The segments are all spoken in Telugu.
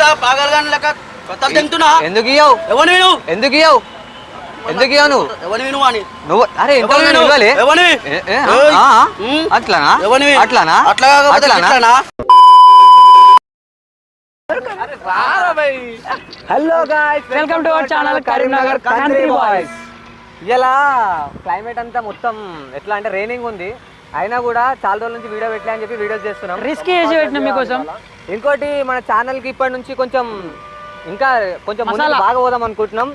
ఇంత పాగలగాని లెక్క కొత్తలు తింటున్నా. ఎందుకు ఇయ్యవు? ఎవరిని విను? ఎందుకు ఇయ్యవు? ఎందుకు ఇయ్యవు నువ్వు? ఎవరిని విను అని నువ్వు అరే ఎవరిని అట్లానా? ఎవరిని అట్లానా? అట్లా అట్లానా? Hello guys, welcome to our channel Karimnagar country boys. ఇలా క్లైమేట్ అంతా మొత్తం ఎట్లా అంటే రైనింగ్ ఉంది, అయినా కూడా చాలా రోజుల నుంచి వీడియో పెట్టలే అని చెప్పి వీడియోస్ చేస్తున్నాం. రిస్క్ చేసి పెట్టినాం మీకోసం. ఇంకోటి మన ఛానల్కి ఇప్పటి నుంచి కొంచెం ఇంకా కొంచెం ముందు బాగా పోదాం అనుకుంటున్నాం.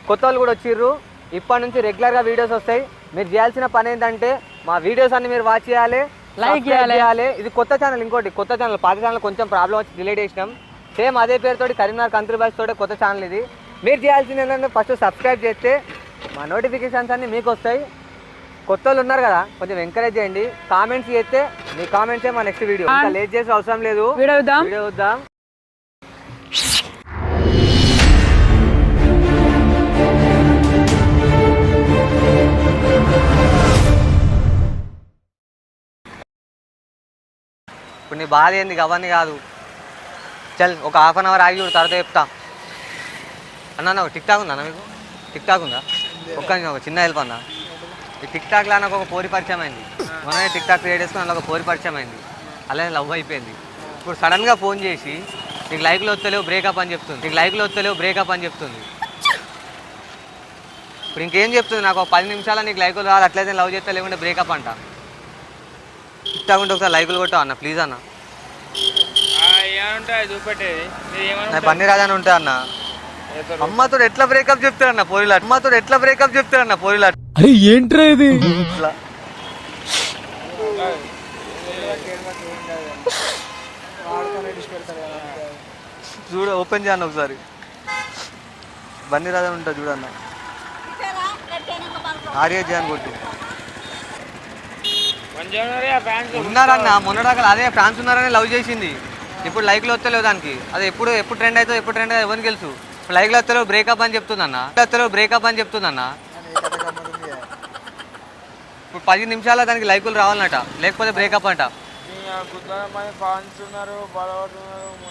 కొత్త వాళ్ళు కూడా వచ్చిర్రు. ఇప్పటి నుంచి రెగ్యులర్గా వీడియోస్ వస్తాయి. మీరు చేయాల్సిన పని ఏంటంటే మా వీడియోస్ అన్ని మీరు వాచ్ చేయాలి, లైక్ చేయాలి. ఇది కొత్త ఛానల్, ఇంకోటి కొత్త ఛానల్. పాత ఛానల్ కొంచెం ప్రాబ్లం వచ్చి డిలీట్ చేసినాం. సేమ్ అదే పేరుతోటి కరీంనగర్ కంట్రీ బాయ్స్ తోటి కొత్త ఛానల్ ఇది. మీరు చేయాల్సింది ఏంటంటే ఫస్ట్ సబ్స్క్రైబ్ చేస్తే మా నోటిఫికేషన్స్ అన్నీ మీకు వస్తాయి. కొత్త వాళ్ళు ఉన్నారు కదా, కొంచెం ఎంకరేజ్ చేయండి. కామెంట్స్ చేస్తే మీ కామెంట్సే మా నెక్స్ట్ వీడియో. ఇంకా లేట్ చేసే అవసరం లేదు, వీడియో చూద్దాం. ఇప్పుడు నీ బాధ ఏంది? అవన్నీ కాదు, చల్ ఒక హాఫ్ అన్ అవర్ ఆగి చూడు, తర్వాత చెప్తా. అన్న టిక్ టాక్ ఉందా? మీకు టిక్ టాక్ ఉందా? ఒక చిన్న హెల్ప్ అన్న. ఈ టిక్ టాక్లో నాకు ఒక పోరి పరిచయం అయింది. మనమే టిక్ టాక్ క్రియేట్ చేసుకుని అందులో ఒక పోరి పరిచయం అయింది. అలానే లవ్ అయిపోయింది. ఇప్పుడు సడన్గా ఫోన్ చేసి నీకు లైక్లో వస్తలేవు బ్రేకప్ అని చెప్తుంది. ఇప్పుడు ఇంకేం చెప్తుంది? నాకు ఒక 10 నిమిషాలు నీకు లైకులు రాదు, అట్లయితే లవ్ చేస్తే లేకుంటే బ్రేకప్ అంట. టిక్ టాక్ ఉంటే ఒకసారి లైకులు కొట్టావు అన్న ప్లీజ్ అన్న. పన్నీ రాజాని ఉంటా అన్న. అమ్మతో ఎట్లా బ్రేకప్ చెప్తారన్న పోరిలా. అరే ఏంట్రా ఇది? చూడ ఓపెన్ చేయన్న ఒకసారి. బన్నీ రాజా ఉంటా చూడన్న. ఆర్య చేయని కొట్టు ఉన్నారన్న. మొన్నడాక అదే ఫ్యాన్స్ ఉన్నారని లవ్ చేసింది. ఇప్పుడు లైక్లో వస్తలేవు దానికి. అది ఎప్పుడు ట్రెండ్ అవుతుందో ఎవరికి తెలుసు. లైక్లో వస్తలేవు బ్రేకప్ అని చెప్తుందన్న. ఇప్పుడు 10 నిమిషాల దానికి లైకులు రావాలన్నట, లేకపోతే బ్రేకప్ అంట.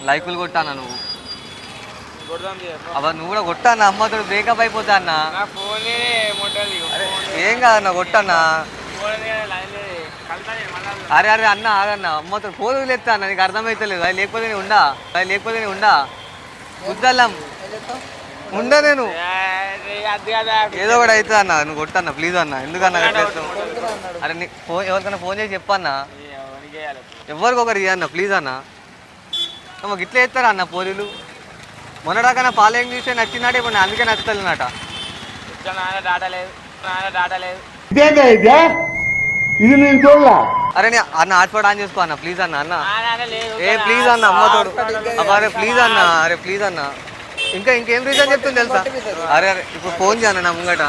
లైకులు కొట్టానా నువ్వు? నువ్వు కూడా కొట్టానా? అమ్మతో బ్రేకప్ అయిపోతా అన్న. ఏం కాదన్న కొట్టన్నా. అరే అన్న ఆగన్న. అమ్మతో ఫోన్ వదిలేస్తా అన్న, నీకు అర్థమవుతలేదు. అది లేకపోతే నేను ఉండా గుద్దల్లం ఉండా. నేను ఏదో ఒకటి అవుతుంది అన్న. నువ్వు కొట్టన్నా ప్లీజ్ అన్న. ఎందుకన్నా అరే నీ ఎవరికన్నా ఫోన్ చేసి చెప్పన్నా. ఎవరికొకరు ఇవ్వన్న ప్లీజ్ అన్న. మాకు ఇట్లా చేస్తారా అన్న పోలీలు? మొన్నడాకన్నా ఫాలోయింగ్ చూస్తే నచ్చినట్టు, ఇప్పుడు అందుకే నచ్చుతలేనట. ఇది నేను చూడలా. అరే అన్న హాట్స్పాట్ ఆన్ చేసుకో అన్న ప్లీజ్ అన్న. ప్లీజ్ అన్న అమ్మతోడు. అరే ప్లీజ్ అన్న. ఇంకేం రీజన్ చెప్తుంది తెలుసా? అరే ఇప్పుడు ఫోన్ చేయన్న నా ముంగట.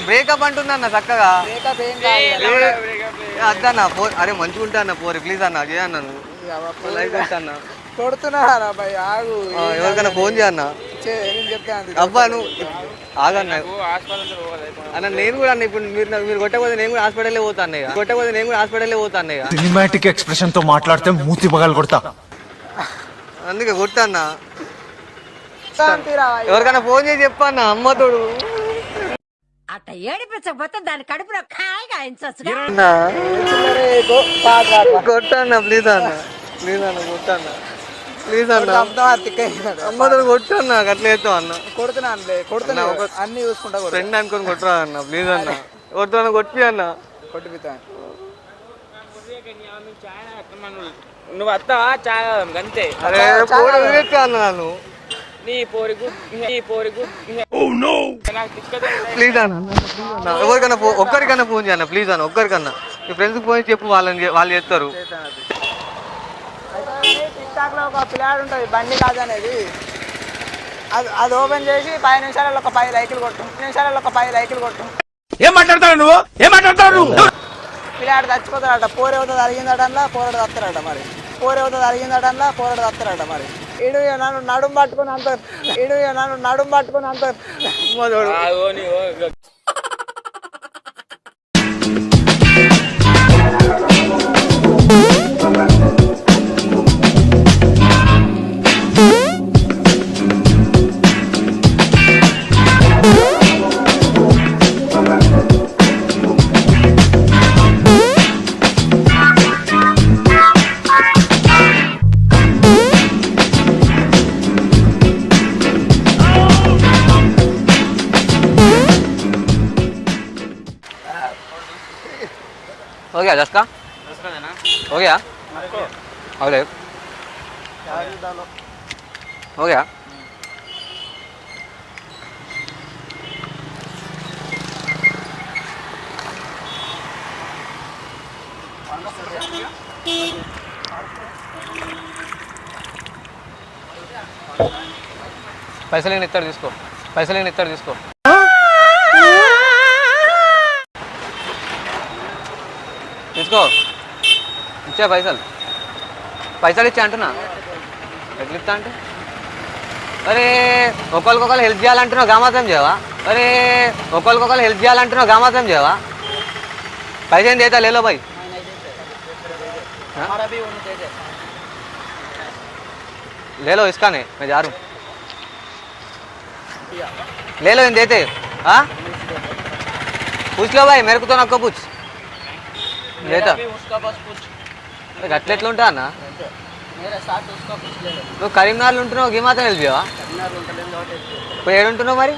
బ్రేకప్ అంటుంది అన్న చక్కగా. అద్దన్న ఫోన్. అరే మంచిగా ఉంటా అన్న పోరి ప్లీజ్ అన్న. చేయన్న నువ్వు లైక్ అన్న. ఎవరికైనా ఫోన్ చేయన్న. అబ్బా నువ్వు ఆగన్న అన్న. నేను కూడా అన్న ఇప్పుడు మీరు కొట్టకపోతే నేను కూడా హాస్పిటల్లో పోతా అన్నయ్య. సినిమాటిక్ ఎక్స్ప్రెషన్ తో మాట్లాడితే మూతి పగలు కొడతా. అందుకే కొట్టన్నా. ఎవరికైనా ఫోన్ చేసి చెప్పన్నా అమ్మతోడు. అట్ట ఏడిపించకపోతే దాని కడుపులో కాయగా కొట్టన్నా ప్లీజ్ అన్న. కొట్టన్నా ప్లీజ్ అన్న. అమ్మతోడు కొట్టన్నా. అట్లా చేస్తావు అన్న. కొడుతున్నా అన్ని చూసుకుంటా ఫ్రెండ్ అనుకొని కొట్టరా అన్న ప్లీజ్ అన్న. కొడుతున్నా కొట్టి అన్న. నువ్వు వస్తావా చాయ్ అంతే. అరే పోరు అన్న నన్ను ప్లీజ్ అన్న. ఎవరికన్నా ఒక్కరికన్నా ఫోన్ చేయన్న ప్లీజ్ అన్న. ఒక్కరికన్నా మీ ఫ్రెండ్స్కి ఫోన్ చెప్పు, వాళ్ళు చేస్తారు. టిక్ టాక్ లో ఒక పిల్లాడు ఉంటుంది బండి రాజు అనేది. అది ఓపెన్ చేసి 10 నిమిషాలలో ఒక 10 లైకులు కొట్టు. ఏం మాట్లాడతావు నువ్వు? పిల్లాడు చచ్చిపోతాడట. పోరేవుతుంది అరిగిందటంలా పోరాడు వస్తారట మరి. ఇడు నన్ను నడుము పట్టుకుని అంత गया 10 का? 10 का देना। हो गया? अगले हो गया? पैसे लेने इतर తీసుకో पैसे लेने इतर తీసుకో తీసుకో ఇచ్చే పైసలు ఇచ్చే అంటున్నా ఎట్లా ఇస్తా అంటే అరే ఒకరికొకరు హెల్ప్ చేయాలంటున్నావు గామాత్రం చేయవా అరే ఒకరికొకరు హెల్ప్ చేయాలంటున్నావు గామాత్రం చేయవా पैसे नहीं देता ले लो भाई हमारा भी उन्हें दे दे ले लो इसका नहीं मैं जा रहा हूँ ले लो इन देते हाँ पूछ लो भाई मेरे को तो ना को पूछ लेता उसका बस कुछ గట్లెట్లు ఉంటా అన్న मेरे साथ उसका कुछ ले लो నువ్వు కరీంనగర్లో ఉంటున్నావు గీ మాత్రం వెళ్ళిపోయావా ఇప్పుడు ఏడుంటున్నావు మరి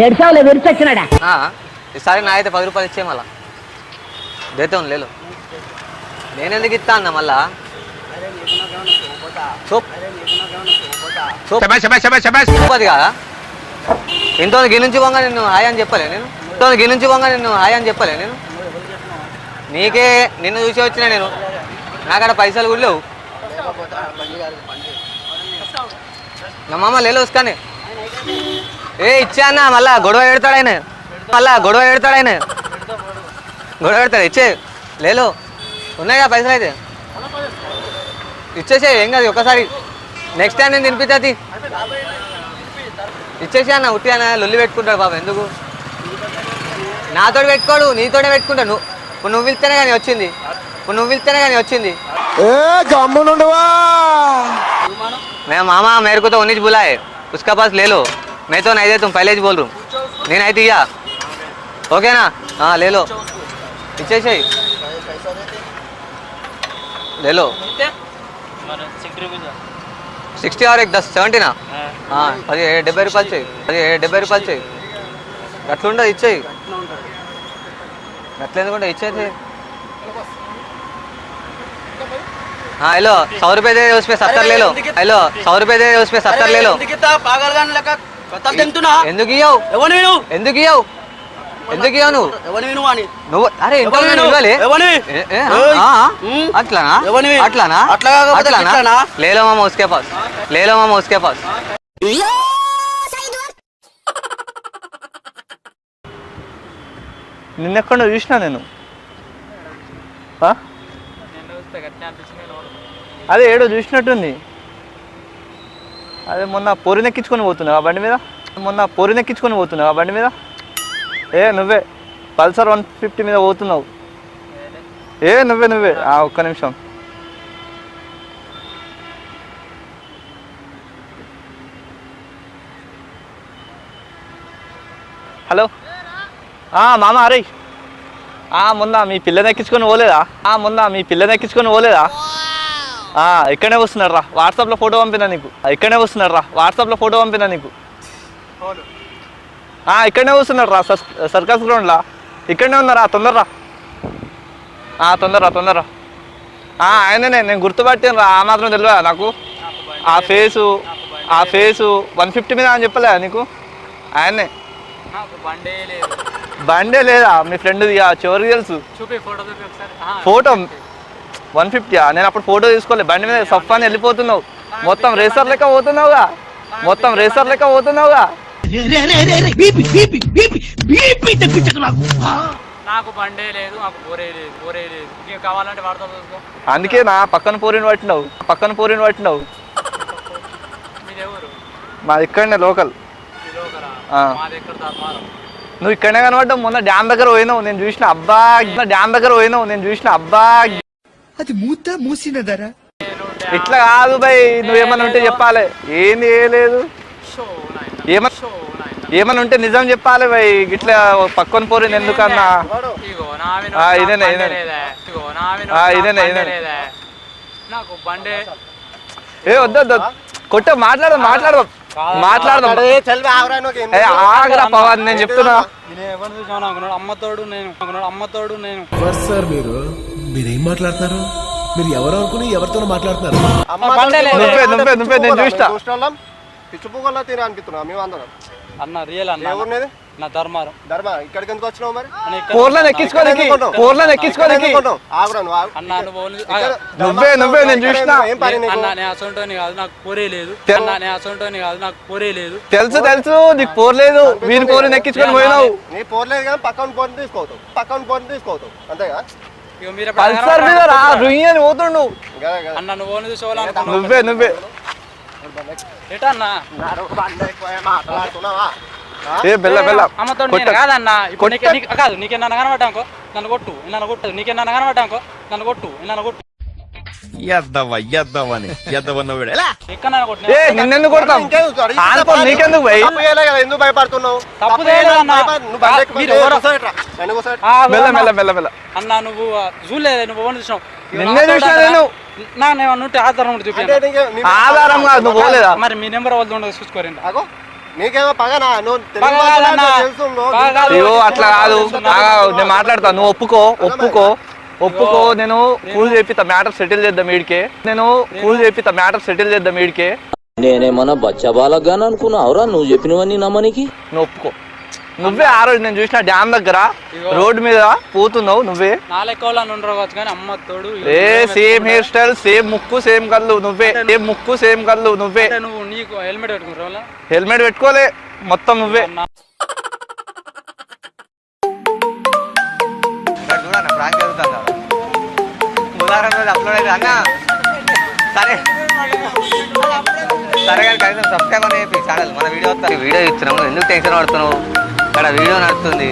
ఏడ్చావులే విరిచొచ్చినాడా ఈసారి నా అయితే 10 రూపాయలు ఇచ్చే మళ్ళా దేతే ఉంది లేలో నేను ఎందుకు ఇస్తా అన్న మళ్ళా చూపది కాదా ఇంతో గి నుంచి పోగా నిన్ను హాయ్ అని చెప్పలే నేను ఇంతో గి నుంచి పోగా నిన్ను హాయ్ అని చెప్పలే నేను నీకే నిన్ను చూసి వచ్చినా నేను నాకడ పైసలు కూడా లేవు నా మామ లేలో ఉస్కానే ఏ ఇచ్చా అన్న మళ్ళా గొడవ పెడతాడు ఆయన గొడవ పెడతాడు ఇచ్చే లేలో ఉన్నాయిగా పైసలు అయితే ఇచ్చేసే ఏం కాదు ఒకసారి నెక్స్ట్ టైం నేను తినిపిస్తుంది ఇచ్చేసి అన్న ఉట్టి అన్న లొల్లి పెట్టుకుంటాడు బాబా ఎందుకు నాతో పెట్టుకోడు నీతోనే పెట్టుకుంటాడు నువ్వు పిలిస్తేనే కానీ వచ్చింది मैं मामा मेरे को तो उन्नीस बुलाए उसका पास ले लो मैं तो नहीं दे तुम पहले ही बोल रहा हूँ नहीं नहीं दिया ओके ना हाँ ले लो पीछे से ले लो 60 और एक 10 70 ना हाँ 70 రూపాయలు చెయ్యి 70 రూపాయలు చెయ్యి అట్లుండదు ఇచ్చేయి అట్లా ఎందుకుంటే ఇచ్చేది हाँ हेलो 100 रुपए दे उसमें 70 ले लो हेलो 100 रुपए दे उसमें 70 ले लो ఎందుకు ఇయ్యవు నువ్వు అరే ఇంటర్వ్యూ ఇవ్వాలి అట్లానా లేలో మామ ఉస్కే పాస్ నిన్నెక్కడ చూసినా నేను అదే ఏడో చూసినట్టుంది అదే మొన్న పొరినెక్కించుకొని పోతున్నావు ఆ బండి మీద ఏ నువ్వే పల్సర్ 150 మీద పోతున్నావు ఏ నువ్వే ఒక్క నిమిషం హలో మామ అరే మొన్న మీ పిల్లని ఎక్కించుకొని పోలేదా ఇక్కడనే వస్తున్నాడు రా వాట్సాప్లో ఫోటో పంపినా నీకు ఇక్కడనే వస్తున్నాడు రా సర్కస్ గ్రౌండ్లా ఇక్కడనే ఉన్నారా తొందరరా ఆయననే నేను గుర్తుపట్టాను రా ఆ మాత్రం తెలియదా నాకు ఆ ఫేసు 150 మీద అని చెప్పలే నీకు ఆయన్నే బండే లేదా మీ ఫ్రెండ్ చివరికి తెలుసు ఫోటో 150 నేను అప్పుడు ఫోటో తీసుకోలే బండి మీద సఫాని వెళ్ళిపోతున్నావు మొత్తం రేసర్ లెక్క పోతున్నావుగా నాకు బండే లేదు నాకు బోరే లేదు నీకు కావాలంటే వాడతావు అందుకే నా పక్కన పోరిని పట్టినావు మీది ఎవరు మాది ఇక్కడనే లోకల్ మాది ఎక్కడ ధర్మారం నువ్వు ఇక్కడనే కనబడ్డావు మొన్న డ్యామ్ దగ్గర పోయినావు నేను చూసిన అబ్బా అది మూసినదరా ఇట్లా కాదు భయ్ నువ్వేమన్నా ఉంటే చెప్పాలి ఏంది లేదు ఏమన్నా ఉంటే నిజం చెప్పాలి భయ్ ఇట్లా పక్కన పోరిని ఎందుకన్నా ఇదేనే నాకు బండే ఏ వద్దు కొట్ట మాట్లాడదు మాట్లాడదాం ఆగరా పవన్ నేను చెప్తున్నా అమ్మతోడు నేను సార్ మీరేం మాట్లాడుతున్నారు? మీరు ఎవరు అనుకుని ఎవరితో మాట్లాడుతున్నారు? నువ్వే నేను చూస్తా పిచ్చిపోగల్లా తినే అనిపిస్తున్నా మేము అందరం అన్న రియల్ అన్న ఎవరినేది నా ధర్మారం ఇక్కడికి ఎందుకు వచ్చినావు మరి పోర్లను ఎక్కించుకోనికి ఆగురా నువ్వు ఆగు. అన్న నువ్వే నేను చూసిన ఏం పని నీకు? అన్న నేను అసొంటోని కాదు నాకు పోరే లేదు అన్న నేను అసొంటోని కాదు నాకు పోరే లేదు తెలుసు నీకు పోర్లేదు వీని పోర్లను ఎక్కించుకొని పోయినావు నీ పోర్లేదు కానీ పక్కన పోర్ని తీసుకోవతావు అంతేగా ఇక మీరు పల్సర్ మీద రా రుయ్యని పోతుండు అన్న నువ్వు ఓన్ చూసుకోవాలనుకున్నావు నువ్వే ఎటా అన్న మాట్లాడుతున్నావా ఏ బెల్ల అమ్మతో నేను కాదన్న ఇప్పుడు కాదు నీకేమన్నా కనబడ్డాకో నన్ను కొట్టు నన్ను కొట్టు నీకేమన్నా కనబడ్డాకో నన్ను కొట్టు నిన్నెందుకు కొడతాం నీకెందుకు భయ్ ఎందుకు భయపడుతున్నావు తప్పు మెల్ల అన్న నువ్వు చూడలేదు నువ్వు ఓన్ చూసినావు నిన్నే చూసా నేను నాకేమన్నా ఉంటే ఆధారం ఉంటే చూపి ఆధారం కాదు నువ్వు పోలేదా మరి మీ నెంబర్ వాళ్ళు ఉండదు చూసుకోరండి నీకేమో పగనా నువ్వు అయ్యో అట్లా కాదు నేను మాట్లాడతా నువ్వు ఒప్పుకో నేను కూల్ చేపిస్తా మ్యాటర్ సెటిల్ చేద్దాం ఈడికే నేనేమన్నా బచ్చబాలగాని అనుకున్నావురా నువ్వు చెప్పినవన్నీ నమ్మనికి నువ్వు ఒప్పుకో నువ్వే ఆ రోజు నేను చూసిన డ్యామ్ దగ్గర రోడ్డు మీద పోతున్నావు నువ్వే అమ్మ తోడు సేమ్ హెయిర్ స్టైల్ సేమ్ ముక్కు సేమ్ కళ్ళు నువ్వే నువ్వు నీకు హెల్మెట్ పెట్టుకున్నావు హెల్మెట్ పెట్టుకోలే మొత్తం నువ్వే సరే కానీ కనీసం సబ్స్క్రైబ్ అని చెప్పి ఛానల్ మన వీడియో ఇచ్చినాము ఎందుకు టెన్షన్ పడుతున్నావు ఇక్కడ వీడియో నడుస్తుంది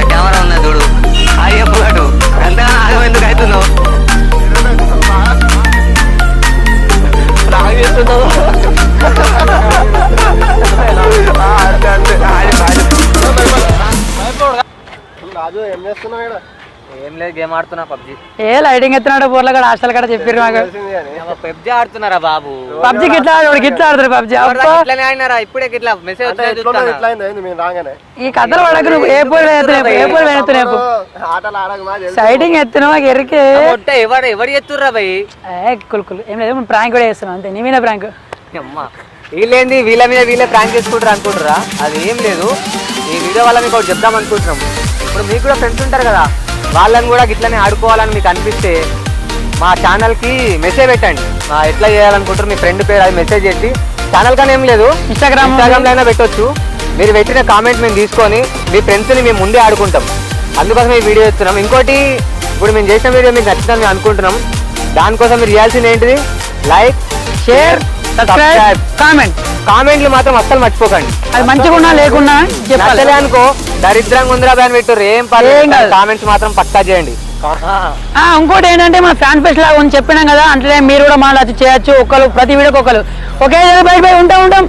కెమెరా ఉన్నది చూడు అది చెప్పు ఎంతగా ఆగం ఎందుకు అవుతున్నావు రాజు ఏం చేస్తున్నావు ఇక్కడ ఏం లేదు గేమ్ ఆడుతున్నా పబ్జి ఏ లైటింగ్ ఎత్తున్నాడు బోర్ల కూడా హాస్టల్ కూడా చెప్పారు మాకు పబ్జి ఆడుతున్నారా బాబు పబ్జి గిట్లా ఆడుతారు పబ్జి ఇట్లానే ఆడినారా ఇప్పుడే ఇట్లా మెసేజ్ ఈ కథలు పడకు నువ్వు ఏ పోయి ఎత్తున్నావు ఆటలు ఆడక సైటింగ్ ఎత్తున్నావు మాకు ఎరికే ఎవరు ఎత్తుర్రా భయ్ కుల్ ఏం లేదు ప్రాంక్ కూడా చేస్తున్నాం అంతే నీ మీద ప్రాంక్ అమ్మా వీళ్ళేంది వీళ్ళ మీద వీళ్ళే ప్రాంక్ చేసుకుంటారు అనుకుంటారా అది ఏం లేదు ఈ వీడియో వల్ల మీకు ఒకటి చెప్దాం అనుకుంటున్నాం ఇప్పుడు మీకు కూడా ఫ్రెండ్స్ ఉంటారు కదా వాళ్ళని కూడా ఇట్లనే ఆడుకోవాలని మీకు అనిపిస్తే మా ఛానల్కి మెసేజ్ పెట్టండి ఎట్లా చేయాలనుకుంటారు మీ ఫ్రెండ్ పేరు అది మెసేజ్ చేసి ఛానల్ కానీ ఏం లేదు ఇన్స్టాగ్రామ్లో అయినా పెట్టొచ్చు మీరు పెట్టిన కామెంట్ మేము తీసుకొని మీ ఫ్రెండ్స్ని మేము ముందే ఆడుకుంటాం అందుకోసం ఈ వీడియో ఇస్తున్నాం ఇంకోటి ఇప్పుడు మేము చేసిన వీడియో మీకు నచ్చిందని మేము అనుకుంటున్నాం దానికోసం మీరు చేయాల్సింది ఏంటిది లైక్ షేర్ సబ్స్క్రైబ్ కామెంట్లు మాత్రం అస్సలు మర్చిపోకండి అది మంచిగా ఉన్నా లేకున్నా చెప్పాలి అనుకో దరిద్రంగా ఉందిరా బ్యాన్ పెట్టారు ఏం పర్లేదు కామెంట్స్ మాత్రం పక్కా చేయండి ఇంకోటి ఏంటంటే మన ఫ్యాన్ ఫెస్ట్ లాగా ఉంది చెప్పినాం కదా అంటే మీరు కూడా మాట్లాడి చేయొచ్చు ప్రతి వీడియోకి ఒకరు ఓకే బయట ఉంటాం